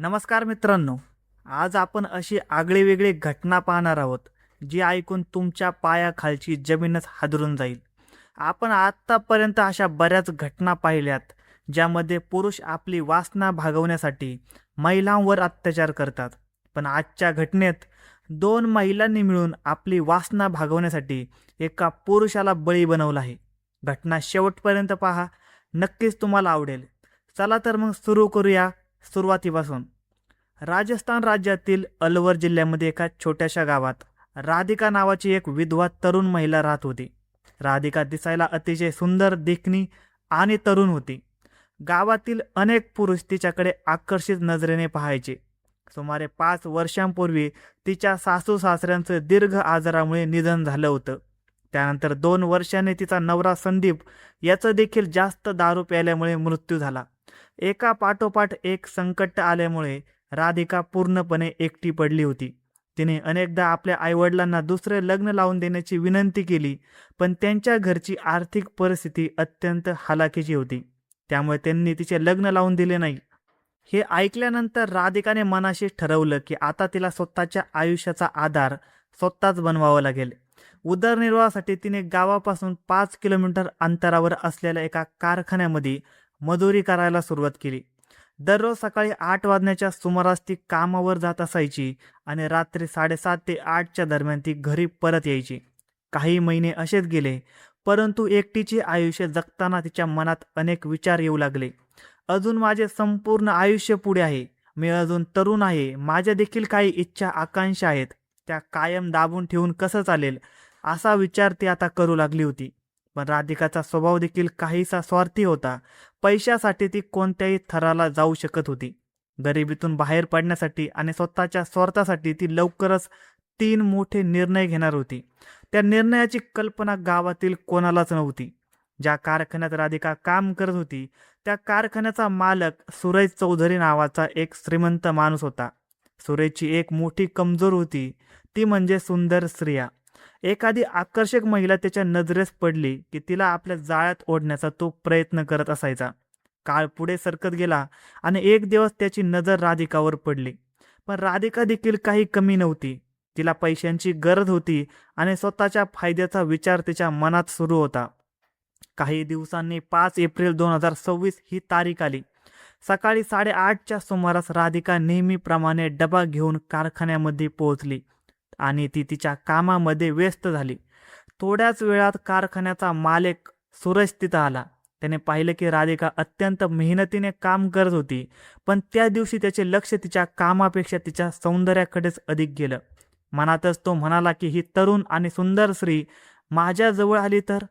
नमस्कार मित्रांनो. आज आपण अशी आगळीवेगळी घटना पाहणार आहोत, जी ऐकून तुमच्या पायाखालची जमीनच हादरून जाईल. आपण आत्तापर्यंत अशा बऱ्याच घटना पाहिल्यात, ज्यामध्ये पुरुष आपली वासना भागवण्यासाठी महिलांवर अत्याचार करतात. पण आजच्या घटनेत दोन महिलांनी मिळून आपली वासना भागवण्यासाठी एका पुरुषाला बळी बनवला आहे. घटना शेवटपर्यंत पहा, नक्कीच तुम्हाला आवडेल. चला तर मग सुरू करूया सुरुवातीपासून. राजस्थान राज्यातील अलवर जिल्ह्यामध्ये एका छोट्याशा गावात राधिका नावाची एक विधवा तरुण महिला राहत होती. राधिका दिसायला अतिशय सुंदर, देखणी आणि तरुण होती. गावातील अनेक पुरुष तिच्याकडे आकर्षित नजरेने पाहायचे. सुमारे 5 वर्षांपूर्वी तिच्या सासू सासऱ्यांचं दीर्घ आजारामुळे निधन झालं होतं. त्यानंतर 2 वर्षांनी तिचा नवरा संदीप याचं देखील जास्त दारू प्यायल्यामुळे मृत्यू झाला. एका पाठोपाठ एक संकट आल्यामुळे राधिका पूर्णपणे एकटी पडली होती. तिने अनेकदा आपल्या आईवडिलांना दुसरे लग्न लावून देण्याची विनंती केली, पण त्यांच्या घरची आर्थिक परिस्थिती अत्यंत हलाखीची होती. त्यामुळे त्यांनी तिचे लग्न लावून दिले नाही. हे ऐकल्यानंतर राधिकाने मनाशी ठरवलं की आता तिला स्वतःच्या आयुष्याचा आधार स्वतःच बनवावा लागेल. उदरनिर्वाहासाठी तिने गावापासून 5 किलोमीटर अंतरावर असलेल्या एका कारखान्यामध्ये मजुरी करायला सुरुवात केली. दररोज सकाळी 8 वाजण्याच्या सुमारास ती कामावर जात असायची आणि रात्री 7:30 ते 8च्या दरम्यान ती घरी परत यायची. काही महिने असेच गेले, परंतु एकटीचे आयुष्य जगताना तिच्या मनात अनेक विचार येऊ लागले. अजून माझे संपूर्ण आयुष्य पुढे आहे. मी अजून तरुण आहे. माझ्या देखील काही इच्छा आकांक्षा आहेत. त्या कायम दाबून ठेवून कसं चालेल, असा विचार ती आता करू लागली होती. पण राधिकाचा स्वभाव देखील काहीसा स्वार्थी होता. पैशासाठी ती कोणत्याही थराला जाऊ शकत होती. गरिबीतून बाहेर पडण्यासाठी आणि स्वतःच्या स्वार्थासाठी ती लवकरच 3 मोठे निर्णय घेणार होती. त्या निर्णयाची कल्पना गावातील कोणालाच नव्हती. ज्या कारखान्यात राधिका काम करत होती, त्या कारखान्याचा मालक सुरेश चौधरी नावाचा एक श्रीमंत माणूस होता. सुरेशची एक मोठी कमजोर होती, ती म्हणजे सुंदर स्त्रिया. एखादी आकर्षक महिला त्याच्या नजरेस पडली की तिला आपल्या जाळ्यात ओढण्याचा तो प्रयत्न करत असायचा. काळ पुढे सरकत गेला आणि एक दिवस त्याची नजर राधिकावर पडली. पण राधिका देखील काही कमी नव्हती. तिला पैशांची गरज होती आणि स्वतःच्या फायद्याचा विचार तिच्या मनात सुरू होता. काही दिवसांनी 5 एप्रिल 2026 ही तारीख आली. सकाळी 8:30च्या सुमारास राधिका नेहमीप्रमाणे डबा घेऊन कारखान्यामध्ये पोहोचली आणि ती तिच्या कामामध्ये व्यस्त झाली. थोड्याच वेळात कारखान्याचा मालक सुरेश तिथं आला. त्याने पाहिलं की राधिका अत्यंत मेहनतीने काम करत होती, पण त्या दिवशी त्याचे लक्ष तिच्या कामापेक्षा तिच्या सौंदर्याकडेच अधिक गेलं. मनातच तो म्हणाला की ही तरुण आणि सुंदर स्त्री माझ्या जवळ आली तर.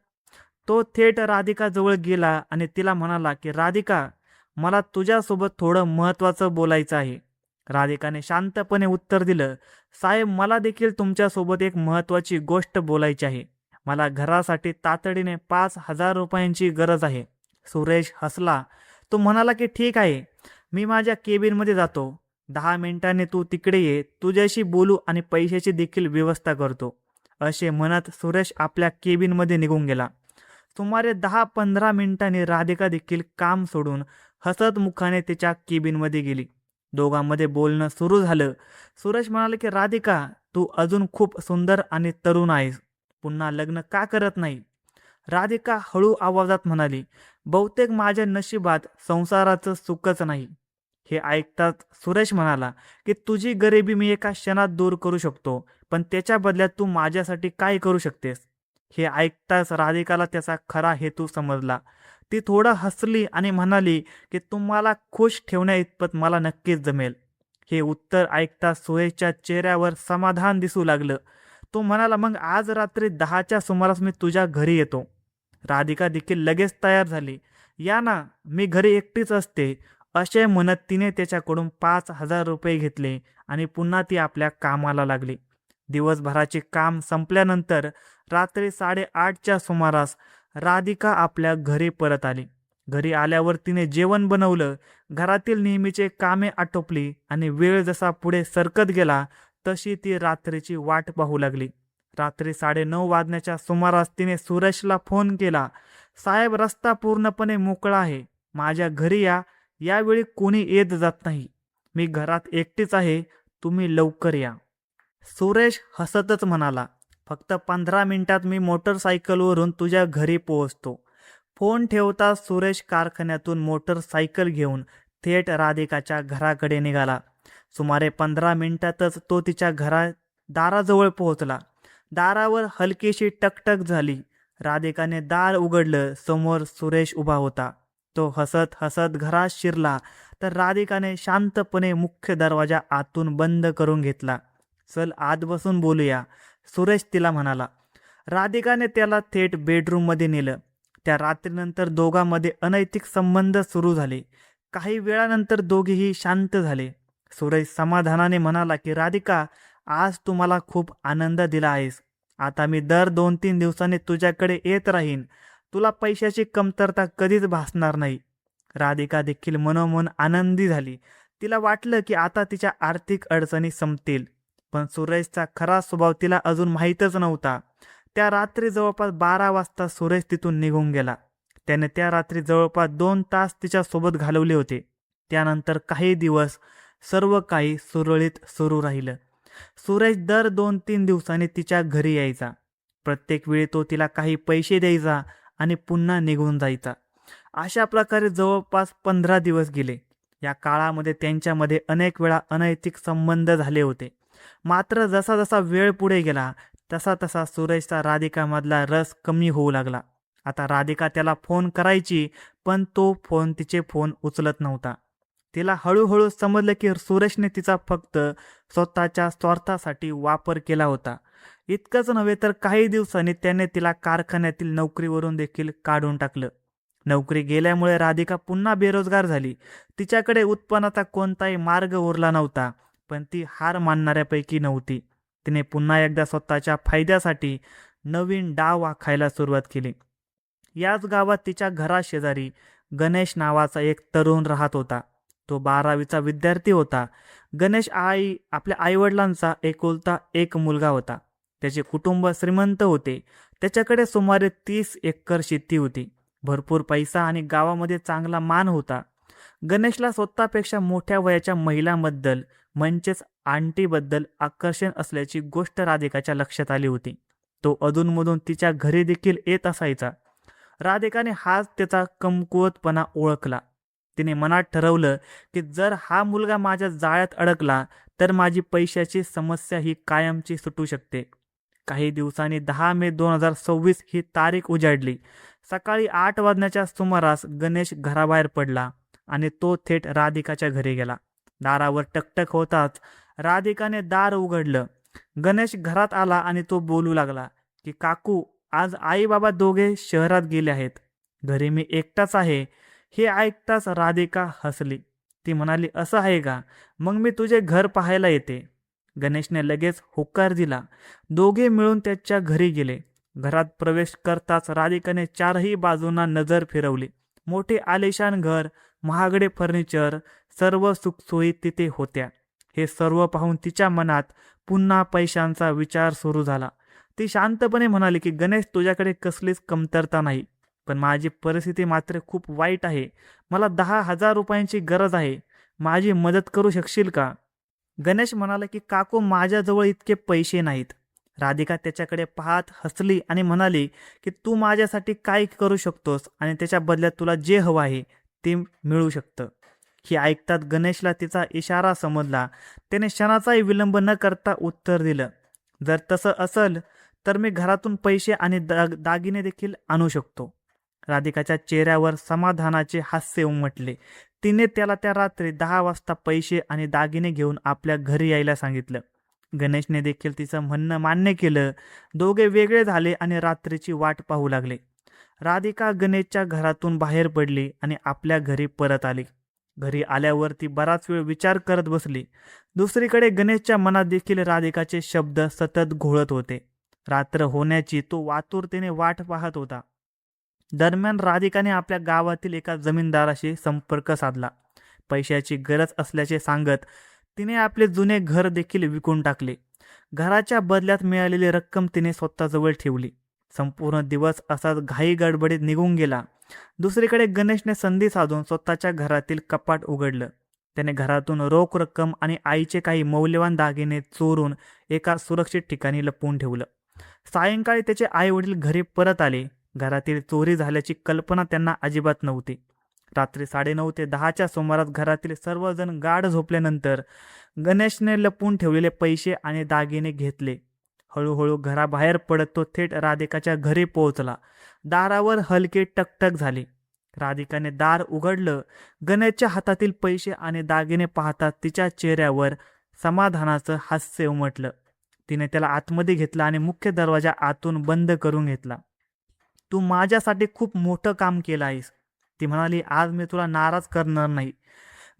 तो थेट राधिका जवळ गेला आणि तिला म्हणाला की राधिका, मला तुझ्यासोबत थोडं महत्त्वाचं बोलायचं आहे. राधिकाने शांतपणे उत्तर दिलं, साहेब, मला देखील तुमच्यासोबत एक महत्त्वाची गोष्ट बोलायची आहे. मला घरासाठी तातडीने 5,000 रुपयांची गरज आहे. सुरेश हसला. तो म्हणाला की ठीक आहे, मी माझ्या केबिनमध्ये जातो. 10 मिनिटांनी तू तिकडे ये, तुझ्याशी बोलू आणि पैशाची देखील व्यवस्था करतो. असे म्हणत सुरेश आपल्या केबिनमध्ये निघून गेला. सुमारे 10-15 मिनिटांनी राधिका देखील काम सोडून हसत मुखाने तिच्या केबिनमध्ये गेली. दोघांमध्ये बोलणं सुरू झालं. सुरेश म्हणाले की राधिका, तू अजून खूप सुंदर आणि तरुण आहेस. पुन्हा लग्न का करत नाही? राधिका हळू आवाजात म्हणाली, बहुतेक माझ्या नशिबात संसाराचं सुखच नाही. हे ऐकताच सुरेश म्हणाला की तुझी गरिबी मी एका क्षणात दूर करू शकतो, पण त्याच्या बदल्यात तू माझ्यासाठी काय करू शकतेस? हे ऐकताच राधिकाला त्याचा खरा हेतू समजला. ती थोडं हसली आणि म्हणाली की तुम्हाला खुश ठेवण्या इतपत मला नक्कीच जमेल. हे उत्तर ऐकता सुरेशच्या चेहऱ्यावर समाधान दिसू लागलं. तो म्हणाला, मग आज रात्री 10च्या सुमारास मी तुझ्या घरी येतो. राधिका देखील लगेच तयार झाली. या ना, मी घरी एकटीच असते. असे म्हणत तिने त्याच्याकडून 5,000 रुपये घेतले आणि पुन्हा ती आपल्या कामाला लागली. दिवसभराचे काम संपल्यानंतर रात्री 8:30च्या सुमारास राधिका आपल्या घरी परत आली. घरी आल्यावर तिने जेवण बनवलं. घरातील नेहमीचे कामे आटोपली आणि वेळ जसा पुढे सरकत गेला तशी ती रात्रीची वाट पाहू लागली. रात्री 9:30 वाजण्याच्या सुमारास तिने सुरेशला फोन केला. साहेब, रस्ता पूर्णपणे मोकळा आहे. माझ्या घरी या. यावेळी कोणी येत जात नाही. मी घरात एकटीच आहे, तुम्ही लवकर या. सुरेश हसतच म्हणाला, फक्त 15 मिनिटात मी मोटरसायकलवरून तुझ्या घरी पोहोचतो. फोन ठेवता सुरेश कारखान्यातून मोटरसायकल घेऊन थेट राधिकाच्या घराकडे निघाला. सुमारे 15 मिनिटातच तो तिच्या दाराजवळ पोहोचला. दारावर हलकीशी टकटक झाली. राधिकाने दार उघडलं. समोर सुरेश उभा होता. तो हसत हसत घरात शिरला तर राधिकाने शांतपणे मुख्य दरवाजा आतून बंद करून घेतला. चल आत बसून बोलूया, सुरेश तिला म्हणाला. राधिकाने त्याला थेट बेडरूममध्ये नेलं. त्या रात्रीनंतर दोघांमध्ये अनैतिक संबंध सुरू झाले. काही वेळानंतर दोघेही शांत झाले. सुरेश समाधानाने म्हणाला की राधिका, आज तू मला खूप आनंद दिला आहेस. आता मी दर 2-3 दिवसांनी तुझ्याकडे येत राहीन. तुला पैशाची कमतरता कधीच भासणार नाही. राधिका देखील मनोमन आनंदी झाली. तिला वाटलं की आता तिच्या आर्थिक अडचणी संपतील. पण सुरेशचा खरा स्वभाव तिला अजून माहीतच नव्हता. त्या रात्री जवळपास 12 वाजता सुरेश तिथून निघून गेला. त्याने त्या रात्री जवळपास 2 तास तिच्यासोबत घालवले होते. त्यानंतर काही दिवस सर्व काही सुरळीत सुरू राहिलं. सुरेश दर 2-3 दिवसांनी तिच्या घरी यायचा. प्रत्येक वेळी तो तिला काही पैसे द्यायचा आणि पुन्हा निघून जायचा. अशा प्रकारे जवळपास 15 दिवस गेले. या काळामध्ये त्यांच्यामध्ये अनेक वेळा अनैतिक संबंध झाले होते. मात्र जसा जसा वेळ पुढे गेला तसा तसा सुरेशचा राधिकामधला रस कमी होऊ लागला. आता राधिका त्याला फोन करायची, पण तो तिचे फोन उचलत नव्हता. तिला हळूहळू समजलं की सुरेशने तिचा फक्त स्वतःच्या स्वार्थासाठी वापर केला होता. इतकंच नव्हे तर काही दिवसांनी त्याने तिला कारखान्यातील नोकरीवरून देखील काढून टाकलं. नोकरी गेल्यामुळे राधिका पुन्हा बेरोजगार झाली. तिच्याकडे उत्पन्नाचा कोणताही मार्ग उरला नव्हता. पण ती हार मानणाऱ्यापैकी नव्हती. तिने पुन्हा एकदा स्वतःच्या फायद्यासाठी नवीन डाव आखायला सुरुवात केली. याच गावात तिच्या घराशेजारी गणेश नावाचा एक तरुण राहत होता. तो 12वीचा विद्यार्थी होता. गणेश आपल्या आईवडिलांचा एकुलता एक मुलगा होता. त्याचे कुटुंब श्रीमंत होते. त्याच्याकडे सुमारे 30 एकर शेती होती. भरपूर पैसा आणि गावामध्ये चांगला मान होता. गणेशला स्वतःपेक्षा मोठ्या वयाच्या महिलांबद्दल म्हणजेच आंटीबद्दल आकर्षण असल्याची गोष्ट राधिकाच्या लक्षात आली होती. तो अधूनमधून तिच्या घरी देखील येत असायचा. राधिकाने हाच त्याचा कमकुवतपणा ओळखला. तिने मनात ठरवलं की जर हा मुलगा माझ्या जाळ्यात अडकला तर माझी पैशाची समस्या ही कायमची सुटू शकते. काही दिवसांनी 10 मे 2026 ही तारीख उजाडली. सकाळी 8 वाजण्याच्या सुमारास गणेश घराबाहेर पडला आणि तो थेट राधिकाच्या घरी गेला. दारावर टकटक होताच राधिकाने दार उघडलं. गणेश घरात आला आणि तो बोलू लागला की काकू, आज आई बाबा दोघे शहरात गेले आहेत. घरी मी एकटाच आहे. हे ऐकताच राधिका हसली. ती म्हणाली, असं आहे का? मग मी तुझे घर पाहायला येते. गणेशने लगेच होकार दिला. दोघे मिळून त्याच्या घरी गेले. घरात प्रवेश करताच राधिकाने चारही बाजूंना नजर फिरवली. मोठे आलिशान घर, महागडे फर्निचर, सर्व सुखसोयी तिथे होत्या. हे सर्व पाहून तिच्या मनात पुन्हा पैशांचा विचार सुरू झाला. ती शांतपणे म्हणाली की गणेश, तुझ्याकडे कसलीच कमतरता नाही, पण माझी परिस्थिती मात्र खूप वाईट आहे. मला 10,000 रुपयांची गरज आहे. माझी मदत करू शकशील का? गणेश म्हणाला की काकू, माझ्याजवळ इतके पैसे नाहीत. राधिका त्याच्याकडे पाहत हसली आणि म्हणाली की तू माझ्यासाठी काय करू शकतोस आणि त्याच्या बदल्यात तुला जे हवं आहे ते मिळू शकतं. हे ऐकतात गणेशला तिचा इशारा समजला. त्याने क्षणाचाही विलंब न करता उत्तर दिलं, जर तसं असेल तर मी घरातून पैसे आणि दागिने देखील आणू शकतो. राधिकाच्या चेहऱ्यावर समाधानाचे हास्य उमटले. तिने त्याला त्या रात्री 10 वाजता पैसे आणि दागिने घेऊन आपल्या घरी यायला सांगितलं. गणेशने देखील तिचं म्हणणं मान्य केलं. दोघे वेगळे झाले आणि रात्रीची वाट पाहू लागले. राधिका गणेशच्या घरातून बाहेर पडली आणि आपल्या घरी परत आली. घरी आल्यावर ती बराच वेळ विचार करत बसली. दुसरीकडे गणेशच्या मनात देखील राधिकाचे शब्द सतत घोळत होते. रात्र होण्याची तो आतुरतेने वाट पाहत होता. दरम्यान राधिकाने आपल्या गावातील एका जमीनदाराशी संपर्क साधला. पैशाची गरज असल्याचे सांगत तिने आपले जुने घर देखील विकून टाकले. घराच्या बदल्यात मिळालेली रक्कम तिने स्वतःजवळ ठेवली. संपूर्ण दिवस असाच घाई गडबडीत निघून गेला. दुसरीकडे गणेशने संधी साधून स्वतःच्या घरातील कपाट उघडलं. त्याने घरातून रोख रक्कम आणि आईचे काही मौल्यवान दागिने चोरून एका सुरक्षित ठिकाणी लपवून ठेवलं. सायंकाळी त्याचे आई वडील घरी परत आले. घरातील चोरी झाल्याची कल्पना त्यांना अजिबात नव्हती. रात्री 9:30 ते 10च्या सुमारास घरातील सर्वजण गाढ झोपल्यानंतर गणेशने लपवून ठेवलेले पैसे आणि दागिने घेतले. हळूहळू घराबाहेर पडत तो थेट राधिकाच्या घरी पोहोचला. दारावर हलके टकटक झाले. राधिकाने दार उघडलं. गणेशच्या हातातील पैसे आणि दागिने पाहता तिच्या चेहऱ्यावर समाधानाचं हास्य उमटलं. तिने त्याला आतमध्ये घेतला आणि मुख्य दरवाजा आतून बंद करून घेतला. तू माझ्यासाठी खूप मोठं काम केलं आहेस, ती म्हणाली. आज मी तुला नाराज करणार नाही.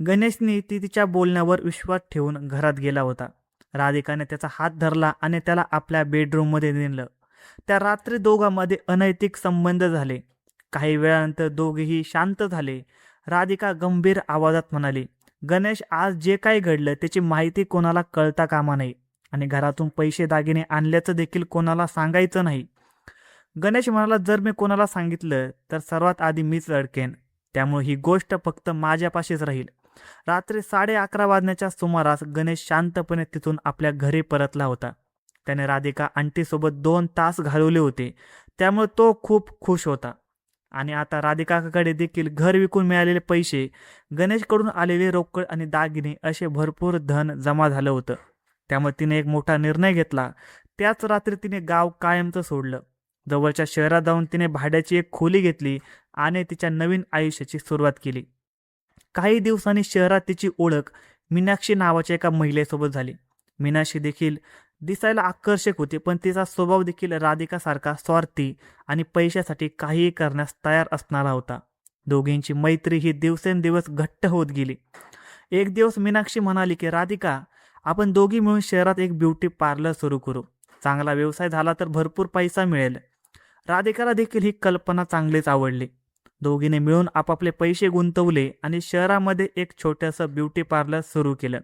गणेशने तिच्या बोलण्यावर विश्वास ठेवून घरात गेला होता. राधिकाने त्याचा हात धरला आणि त्याला आपल्या बेडरूममध्ये नेलं. त्या रात्री दोघांमध्ये अनैतिक संबंध झाले. काही वेळानंतर दोघेही शांत झाले. राधिका गंभीर आवाजात म्हणाली, गणेश, आज जे काही घडलं त्याची माहिती कोणाला कळता कामा नये आणि घरातून पैसे दागिने आणल्याचं देखील कोणाला सांगायचं नाही. गणेश म्हणाला, जर मी कोणाला सांगितलं तर सर्वात आधी मीच अडकेन, त्यामुळे ही गोष्ट फक्त माझ्यापाशीच राहील. रात्री 11:30 वाजण्याच्या सुमारास गणेश शांतपणे तिथून आपल्या घरी परतला होता. त्याने राधिका आंटीसोबत 2 तास घालवले होते, त्यामुळे तो खूप खुश होता. आणि आता राधिकाकडे देखील घर विकून मिळालेले पैसे, गणेशकडून आलेले रोकड आणि दागिने असे भरपूर धन जमा झालं होतं. त्यामुळे तिने एक मोठा निर्णय घेतला. त्याच रात्री तिने गाव कायमचं सोडलं. जवळच्या शहरात जाऊन तिने भाड्याची एक खोली घेतली आणि तिच्या नवीन आयुष्याची सुरुवात केली. काही दिवसांनी शहरात तिची ओळख मीनाक्षी नावाच्या एका महिलेसोबत झाली. मीनाक्षी देखील दिसायला आकर्षक होती, पण तिचा स्वभाव देखील राधिकासारखा स्वार्थी आणि पैशासाठी काहीही करण्यास तयार असणारा होता. दोघींची मैत्री ही दिवसेंदिवस घट्ट होत गेली. एक दिवस मीनाक्षी म्हणाली की, राधिका, आपण दोघी मिळून शहरात एक ब्युटी पार्लर सुरू करू. चांगला व्यवसाय झाला तर भरपूर पैसा मिळेल. राधिकाला देखील ही कल्पना चांगलीच आवडली. दोघींनी मिळून आपापले पैसे गुंतवले आणि शहरामध्ये एक छोटंसं ब्युटी पार्लर सुरू केलं.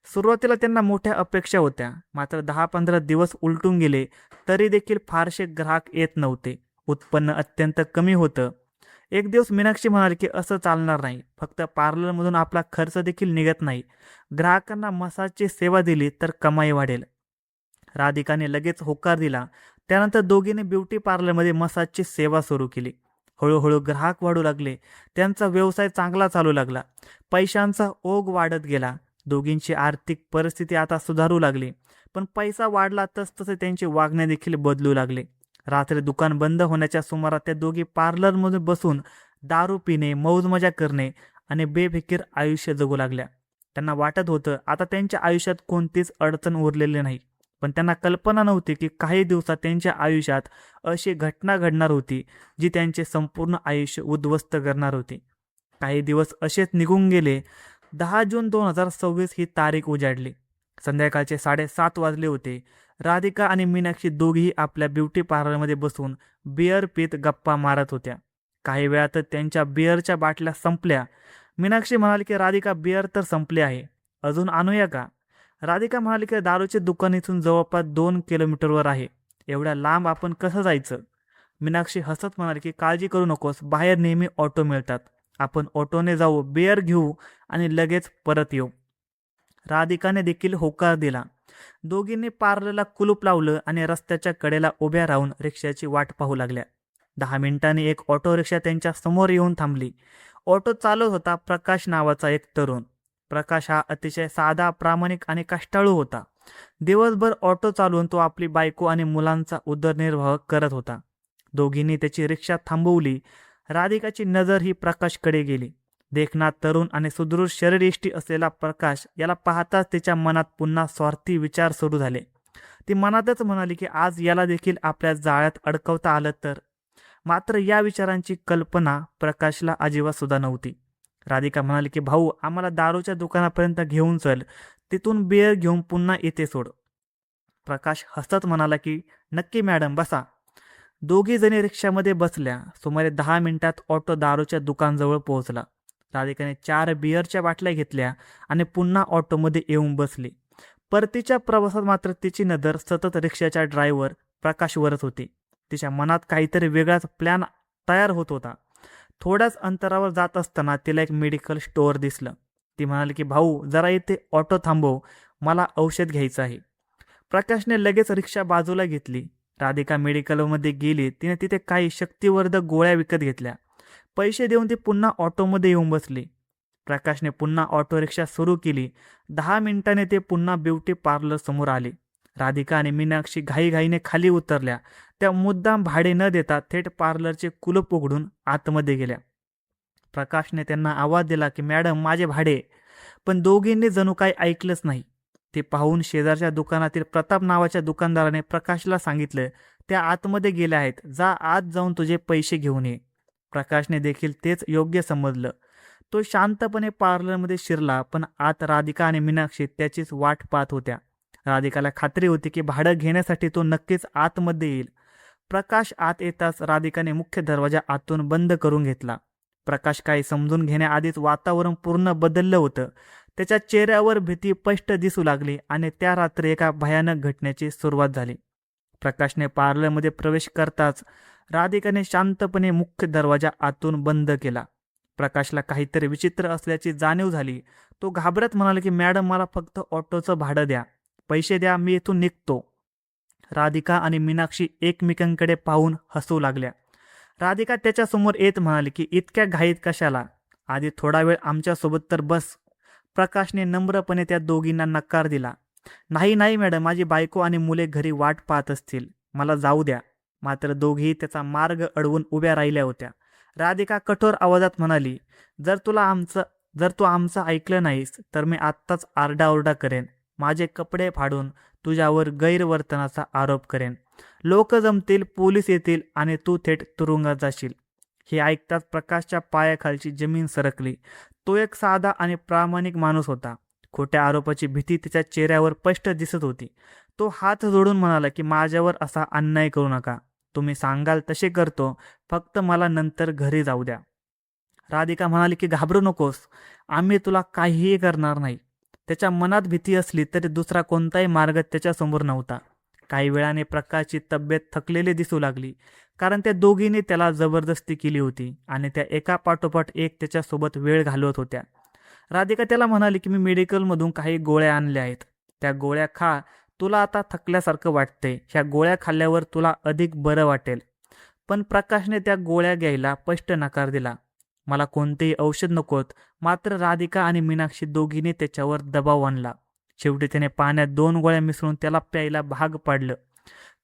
सुरुवातीला त्यांना मोठ्या अपेक्षा होत्या, मात्र 10-15 दिवस उलटून गेले तरी देखील फारसे ग्राहक येत नव्हते. उत्पन्न अत्यंत कमी होतं. एक दिवस मीनाक्षी म्हणाली की, असं चालणार नाही. फक्त पार्लरमधून आपला खर्च देखील निघत नाही. ग्राहकांना मसाजची सेवा दिली तर कमाई वाढेल. राधिकाने लगेच होकार दिला. त्यानंतर दोघींनी ब्युटी पार्लरमध्ये मसाजची सेवा सुरू केली. हळूहळू ग्राहक वाढू लागले. त्यांचा व्यवसाय चांगला चालू लागला. पैशांचा ओघ वाढत गेला. दोघींची आर्थिक परिस्थिती आता सुधारू लागली. पण पैसा वाढला तसतसे त्यांचे वागणे देखील बदलू लागले. रात्री दुकान बंद होण्याच्या सुमारास त्या दोघी पार्लरमध्ये बसून दारू पिणे, मौजमजा करणे आणि बेफिकीर आयुष्य जगू लागल्या. त्यांना वाटत होतं आता त्यांच्या आयुष्यात कोणतीच अडचण उरलेली नाही. पण त्यांना कल्पना नव्हती की काही दिवसात त्यांच्या आयुष्यात अशी घटना घडणार होती जी त्यांचे संपूर्ण आयुष्य उद्ध्वस्त करणार होती. काही दिवस असेच निघून गेले. 10 जून 2026 ही तारीख उजाडली. संध्याकाळचे 7:30 वाजले होते. राधिका आणि मीनाक्षी दोघीही आपल्या ब्युटी पार्लरमध्ये बसून बिअर पीत गप्पा मारत होत्या. काही वेळातच त्यांच्या बिअरच्या बाटल्या संपल्या. मीनाक्षी म्हणाली की, राधिका, बिअर तर संपले आहे, अजून आणूया का? राधिका म्हणाली की, दारूचे दुकान इथून जवळपास 2 किलोमीटरवर आहे. एवढ्या लांब आपण कसं जायचं? मीनाक्षी हसत म्हणाली की, काळजी करू नकोस, बाहेर नेहमी ऑटो मिळतात. आपण ऑटोने जाऊ, बिअर घेऊ आणि लगेच परत येऊ. राधिकाने देखील होकार दिला. दोघींनी पार्लरला कुलूप लावलं आणि रस्त्याच्या कडेला उभ्या राहून रिक्षाची वाट पाहू लागल्या. 10 मिनिटांनी एक ऑटो रिक्षा त्यांच्या समोर येऊन थांबली. ऑटो चालवत होता प्रकाश नावाचा एक तरुण. प्रकाश हा अतिशय साधा, प्रामाणिक आणि कष्टाळू होता. दिवसभर ऑटो चालवून तो आपली बायको आणि मुलांचा उदरनिर्वाह करत होता. दोघींनी त्याची रिक्षा थांबवली. राधिकाची नजर ही प्रकाशकडे गेली. देखणा तरुण आणि सुदृढ शरीरयष्टी असलेला प्रकाश याला पाहताच तिच्या मनात पुन्हा स्वार्थी विचार सुरू झाले. ती मनातच म्हणाली की, आज याला देखील आपल्या जाळ्यात अडकवता आलं तर. मात्र या विचारांची कल्पना प्रकाशला अजिबात सुद्धा नव्हती. राधिका म्हणाली की, भाऊ, आम्हाला दारूच्या दुकानापर्यंत घेऊन चल, तिथून बिअर घेऊन पुन्हा इथे सोड. प्रकाश हसत म्हणाला की, नक्की मॅडम, बसा. दोघी जणी रिक्षामध्ये बसल्या. सुमारे 10 मिनिटात ऑटो दारूच्या दुकानजवळ पोहोचला. राधिकाने 4 बिअरच्या बाटल्या घेतल्या आणि पुन्हा ऑटोमध्ये येऊन बसली. परतीच्या प्रवासात मात्र तिची नजर सतत रिक्षाच्या ड्रायव्हर प्रकाशवरच होती. तिच्या मनात काहीतरी वेगळाच प्लॅन तयार होत होता. थोड्याच अंतरावर जात असताना तिला एक मेडिकल स्टोअर दिसलं. ती म्हणाली की भाऊ जरा इथे ऑटो थांबव, मला औषध घ्यायचं आहे. प्रकाशने लगेच रिक्षा बाजूला घेतली. राधिका मेडिकलमध्ये गेली. तिने तिथे काही शक्तिवर्धक गोळ्या विकत घेतल्या. पैसे देऊन ती पुन्हा ऑटोमध्ये येऊन बसली. प्रकाशने पुन्हा ऑटो रिक्षा सुरू केली. 10 मिनिटांनी ते पुन्हा ब्युटी पार्लर समोर आले. राधिका आणि मीनाक्षी घाईघाईने खाली उतरल्या. त्या मुद्दाम भाडे न देता थेट पार्लरचे कुलूप उघडून आतमध्ये गेल्या. प्रकाशने त्यांना आवाज दिला की मॅडम माझे भाडे, पण दोघींनी जणू काही ऐकलंच नाही. ते पाहून शेजारच्या दुकानातील प्रताप नावाच्या दुकानदाराने प्रकाशला सांगितलं, त्या आतमध्ये गेल्या आहेत, जा आत जाऊन तुझे पैसे घेऊन ये. प्रकाशने देखील तेच योग्य समजलं. तो शांतपणे पार्लरमध्ये शिरला, पण आत राधिका आणि मीनाक्षी त्याचीच वाट पाहत होत्या. राधिकाला खात्री होती की भाडं घेण्यासाठी तो नक्कीच आतमध्ये येईल. प्रकाश आत येताच राधिकाने मुख्य दरवाजा आतून बंद करून घेतला. प्रकाश काही समजून घेण्याआधीच वातावरण पूर्ण बदललं होतं. त्याच्या चेहऱ्यावर भीती स्पष्ट दिसू लागली आणि त्या रात्री एका भयानक घटनेची सुरुवात झाली. प्रकाशने पार्लरमध्ये प्रवेश करताच राधिकाने शांतपणे मुख्य दरवाजा आतून बंद केला. प्रकाशला काहीतरी विचित्र असल्याची जाणीव झाली. तो घाबरत म्हणाला की मॅडम मला फक्त ऑटोचं भाडं द्या, पैसे द्या, मी इथून निघतो. राधिका आणि मीनाक्षी एकमेकांकडे पाहून हसू लागल्या. राधिका त्याच्यासमोर येत म्हणाली की इतक्या घाईत कशाला, आधी थोडा वेळ आमच्यासोबत तर बस. प्रकाशने नम्रपणे त्या दोघींना नकार दिला. नाही नाही मॅडम, माझी बायको आणि मुले घरी वाट पाहत असतील, मला जाऊ द्या. मात्र दोघीही त्याचा मार्ग अडवून उभ्या राहिल्या होत्या. राधिका कठोर आवाजात म्हणाली, जर तू आमचं ऐकलं नाहीस तर मी आत्ताच आरडाओरडा करेन, माझे कपडे फाडून तुझ्यावर गैरवर्तनाचा आरोप करेन. लोक जमतील, पोलीस येतील आणि तू थेट तुरुंगात जाशील. हे ऐकताच प्रकाशच्या पायाखालची जमीन सरकली. तो एक साधा आणि प्रामाणिक माणूस होता. खोट्या आरोपाची भीती त्याच्या चेहऱ्यावर स्पष्ट दिसत होती. तो हात जोडून म्हणाला की माझ्यावर असा अन्याय करू नका, तुम्ही सांगाल तसे करतो, फक्त मला नंतर घरी जाऊ द्या. राधिका म्हणाली की घाबरू नकोस, आम्ही तुला काहीही करणार नाही. त्याच्या मनात भीती असली तरी दुसरा कोणताही मार्ग त्याच्यासमोर नव्हता. काही वेळाने प्रकाशची तब्येत थकलेली दिसू लागली, कारण त्या दोघींनी त्याला जबरदस्ती केली होती आणि त्या एका पाठोपाठ एक त्याच्यासोबत वेळ घालवत होत्या. राधिका त्याला म्हणाली की मी मेडिकलमधून काही गोळ्या आणल्या आहेत, त्या गोळ्या खा, तुला आता थकल्यासारखं वाटतंय, ह्या गोळ्या खाल्ल्यावर तुला अधिक बरं वाटेल. पण प्रकाशने त्या गोळ्या घ्यायला स्पष्ट नकार दिला. मला कोणतेही औषध नकोत. मात्र राधिका आणि मीनाक्षी दोघींनी त्याच्यावर दबाव आणला. शेवटी त्याने पाण्यात 2 गोळ्या मिसळून त्याला प्यायला भाग पाडलं.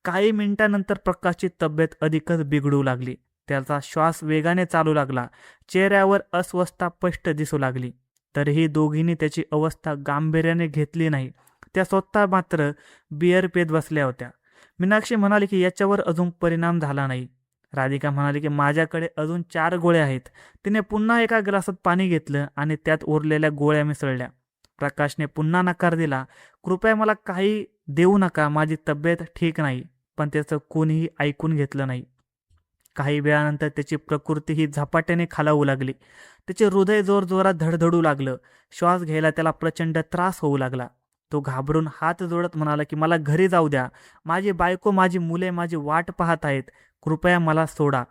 काही मिनिटांनंतर प्रकाशची तब्येत अधिकच बिघडू लागली. त्याचा श्वास वेगाने चालू लागला. चेहऱ्यावर अस्वस्थता स्पष्ट दिसू लागली. तरीही दोघींनी त्याची अवस्था गांभीर्याने घेतली नाही. त्या स्वतः मात्र बिअर पेत बसल्या होत्या. मीनाक्षी म्हणाली की याच्यावर अजून परिणाम झाला नाही. राधिका म्हणाली की माझ्याकडे अजून 4 गोळ्या आहेत. तिने पुन्हा एका ग्लासात पाणी घेतलं आणि त्यात उरलेल्या गोळ्या मिसळल्या. प्रकाशने पुन्हा नकार दिला. कृपया मला काही देऊ नका, माझी तब्येत ठीक नाही. पण त्याचं कोणीही ऐकून घेतलं नाही. काही वेळानंतर त्याची प्रकृती ही झपाट्याने खालावू लागली. त्याचे हृदय जोरजोरात धडधडू लागलं. श्वास घ्यायला त्याला प्रचंड त्रास होऊ लागला. तो घाबरून हात जोडत म्हणाला की मला घरी जाऊ द्या, माझी बायको, माझी मुले माझी वाट पाहत आहेत, कृपया मला सोडा.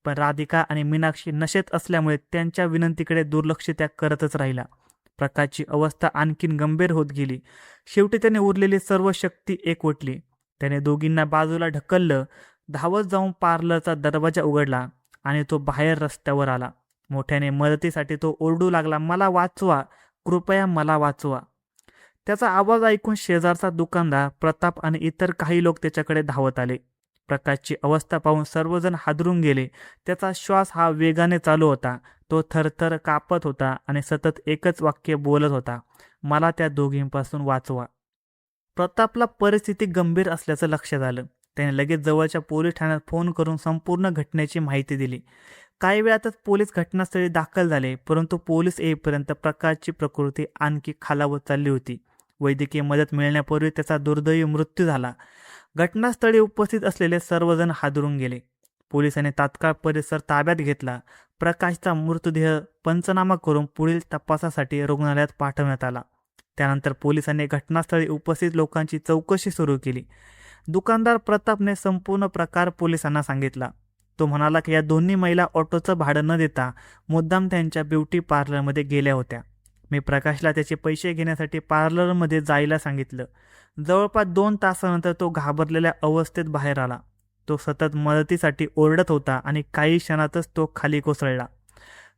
पण राधिका आणि मीनाक्षी नशेत असल्यामुळे त्यांच्या विनंतीकडे दुर्लक्ष त्या करतच राहिला. प्रकाशची अवस्था आणखीन गंभीर होत गेली. शेवटी त्याने उरलेली सर्व शक्ती एकवटली. त्याने दोघींना बाजूला ढकललं. धावत जाऊन पार्लरचा दरवाजा उघडला आणि तो बाहेर रस्त्यावर आला. मोठ्याने मदतीसाठी तो ओरडू लागला, मला वाचवा, कृपया मला वाचवा. त्याचा आवाज ऐकून शेजारचा दुकानदार प्रताप आणि इतर काही लोक त्याच्याकडे धावत आले. प्रकाशची अवस्था पाहून सर्वजण हादरून गेले. त्याचा श्वास हा वेगाने चालू होता. तो थरथर कापत होता आणि सतत एकच वाक्य बोलत होता, मला त्या दोघींपासून वाचवा. प्रतापला परिस्थिती गंभीर असल्याचं लक्षात आलं. त्याने लगेच जवळच्या पोलीस ठाण्यात फोन करून संपूर्ण घटनेची माहिती दिली. काही वेळातच पोलीस घटनास्थळी दाखल झाले, परंतु पोलीस येईपर्यंत प्रकाशची प्रकृती आणखी खालावत चालली होती. वैद्यकीय मदत मिळण्यापूर्वी त्याचा दुर्दैवी मृत्यू झाला. घटनास्थळी उपस्थित असलेले सर्वजण हादरून गेले. पोलिसांनी तात्काळ परिसर ताब्यात घेतला. प्रकाशचा मृतदेह पंचनामा करून पुढील तपासासाठी रुग्णालयात पाठवण्यात आला. त्यानंतर पोलिसांनी घटनास्थळी उपस्थित लोकांची चौकशी सुरू केली. दुकानदार प्रतापने संपूर्ण प्रकार पोलिसांना सांगितला. तो म्हणाला की या दोन्ही महिला ऑटोचं भाडं न देता मुद्दाम त्यांच्या ब्युटी पार्लरमध्ये गेल्या होत्या. मी प्रकाशला त्याचे पैसे घेण्यासाठी पार्लरमध्ये जायला सांगितलं. जवळपास 2 तासानंतर तो घाबरलेल्या अवस्थेत बाहेर आला. तो सतत मदतीसाठी ओरडत होता आणि काही क्षणातच तो खाली कोसळला.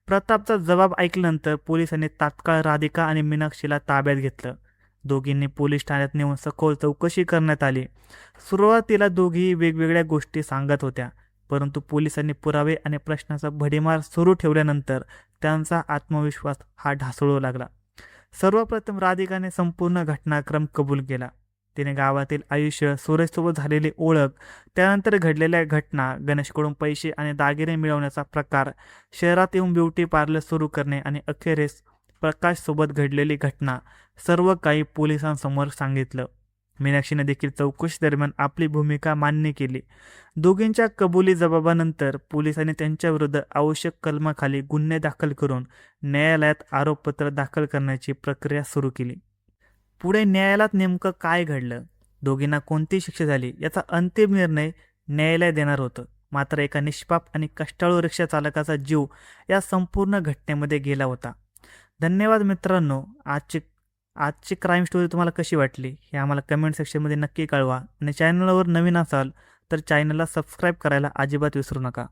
प्रतापचा जबाब ऐकल्यानंतर पोलिसांनी तात्काळ राधिका आणि मीनाक्षीला ताब्यात घेतलं. दोघींनी पोलीस ठाण्यात नेऊन सखोल चौकशी करण्यात आली. सुरुवातीला दोघीही वेगवेगळ्या गोष्टी सांगत होत्या, परंतु पोलिसांनी पुरावे आणि प्रश्नाचा भडीमार सुरू ठेवल्यानंतर त्यांचा आत्मविश्वास हा ढासळू लागला. सर्वप्रथम राधिकाने संपूर्ण घटनाक्रम कबूल केला. तिने गावातील आयुष्य, सुरेशसोबत झालेली ओळख, त्यानंतर घडलेल्या घटना, गणेशकडून पैसे आणि दागिने मिळवण्याचा प्रकार, शहरात येऊन ब्युटी पार्लर सुरू करणे आणि अखेरीस प्रकाशसोबत घडलेली घटना सर्व काही पोलिसांसमोर सांगितलं. मीनाक्षीने देखील चौकशी दरम्यान आपली भूमिका मान्य केली. दोघींच्या कबुली जबाबानंतर पोलिसांनी त्यांच्याविरुद्ध आवश्यक कलमाखाली गुन्हे दाखल करून न्यायालयात आरोपपत्र दाखल करण्याची प्रक्रिया सुरू केली. पुढे न्यायालयात नेमकं काय घडलं, दोघींना कोणती शिक्षा झाली याचा अंतिम निर्णय न्यायालय देणार होतं. मात्र एका निष्पाप आणि कष्टाळू रिक्षा चालकाचा जीव या संपूर्ण घटनेमध्ये गेला होता. धन्यवाद मित्रांनो. आजची क्राईम स्टोरी तुम्हाला कशी वाटली हे आम्हाला कमेंट सेक्शनमध्ये नक्की कळवा आणि चॅनलवर नवीन असाल तर चॅनलला सबस्क्राईब करायला अजिबात विसरू नका.